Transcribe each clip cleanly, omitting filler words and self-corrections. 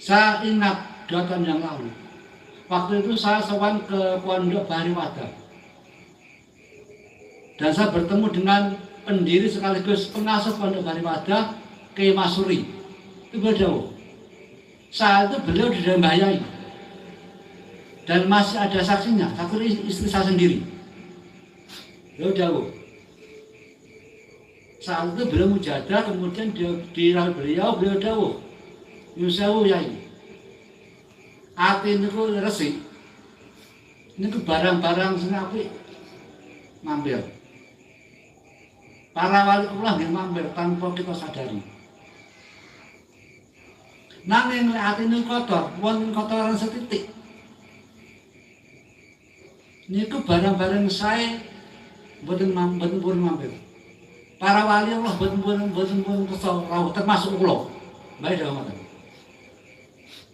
Saya ingat 2 tahun yang lalu. Waktu itu saya sowan ke Pondok Bahari Wadah. Dan saya bertemu dengan pendiri sekaligus pengasuh Pondok Bahari Wadah, Kiai Masuri. Itu beliau. Saat itu beliau didambayai. Dan masih ada saksinya, saksi istri saya sendiri. Beliau jauh. Saat itu beliau mujadah, kemudian beliau jauh. Yusewu yai. Ati niku resik. Niku barang-barang sing apik mampir. Para wali Allah nggih mampir tanpa kita sadari. Nanging lek ati niku kotor, wonten kotoran setitik. Niku barang-barang sae boten pun mampir. Para wali Allah boten pun kesel rawuh termasuk kula. Baik dah ngoten.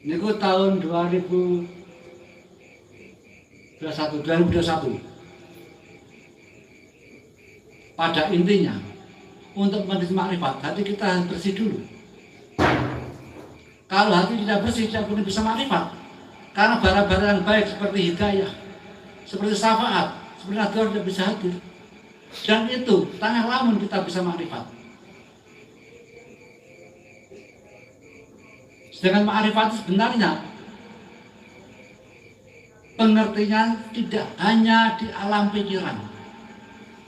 Niku tahun 2021. Pada intinya, untuk menjadi makrifat, hati kita harus bersih dulu. Kalau hati tidak bersih, tidak boleh bisa makrifat. Karena barang-barang baik seperti hidayah, seperti syafaat, seperti nadzar tidak bisa hadir. Dan itu, tengah lamun kita bisa makrifat. Sedangkan makrifat sebenarnya pengertian tidak hanya di alam pikiran,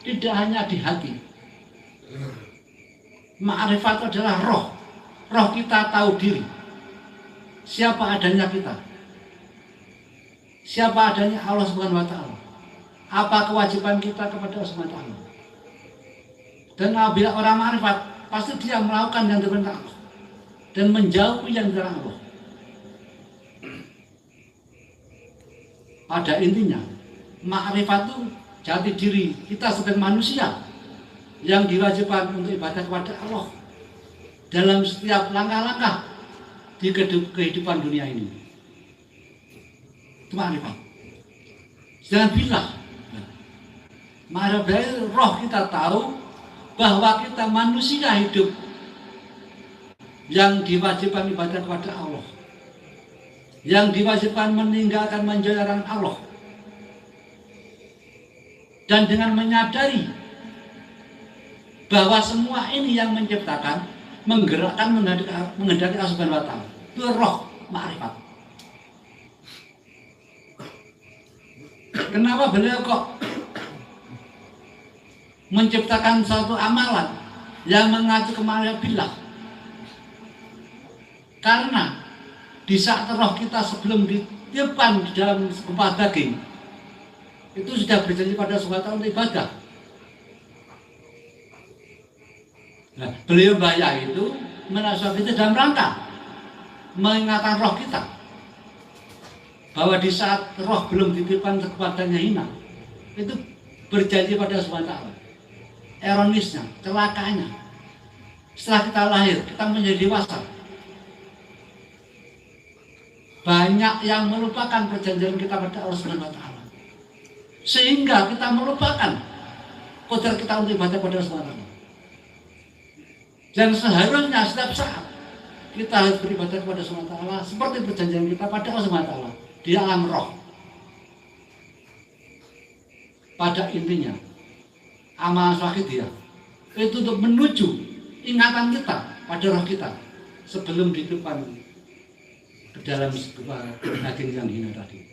tidak hanya di hati. Makrifat adalah roh. Roh kita tahu diri. Siapa adanya kita. Siapa adanya Allah Subhanahu wa taala. Apa kewajiban kita kepada Allah Subhanahu wa taala. Dan apabila orang makrifat, pasti dia melakukan yang diperintah Allah dan menjauhi yang dilarang Allah. Pada intinya, makrifat itu jati diri kita sebagai manusia yang diwajibkan untuk ibadah kepada Allah dalam setiap langkah-langkah di kehidupan dunia ini. Itu makrifat. Jangan bilang, makrifat roh kita tahu bahwa kita manusia hidup yang diwajibkan ibadah kepada Allah, yang diwajibkan meninggalkan menjauhi Allah, dan dengan menyadari bahwa semua ini yang menciptakan, menggerakkan, menghendaki Allah Subhanahu wa taala. Itu roh makrifat. Kenapa beliau kok menciptakan suatu amalan yang mengacu ke ma'rifatillah? Karena di saat roh kita sebelum ditiupkan di dalam segumpal daging, itu sudah berjanji pada suatu untuk ibadah. Nah, beliau bayar itu menasihati kita dalam rangka mengingatkan roh kita bahwa di saat roh belum ditiupkan segumpal daging hina, itu berjanji pada suatu Allah. Ironisnya, celakanya, setelah kita lahir, kita menjadi dewasa, banyak yang melupakan perjanjian kita pada Allah Subhanahu wa taala. Sehingga kita melupakan kodrat kita untuk ibadah pada Allah Subhanahu wa taala. Dan seharusnya setiap saat kita harus beribadah kepada Allah Subhanahu wa taala seperti perjanjian kita pada Allah Subhanahu wa taala di alam roh. Pada intinya, amal syahidiyah itu untuk menuju ingatan kita pada roh kita sebelum dihidupkan ke dalam sebuah daging yang hina tadi.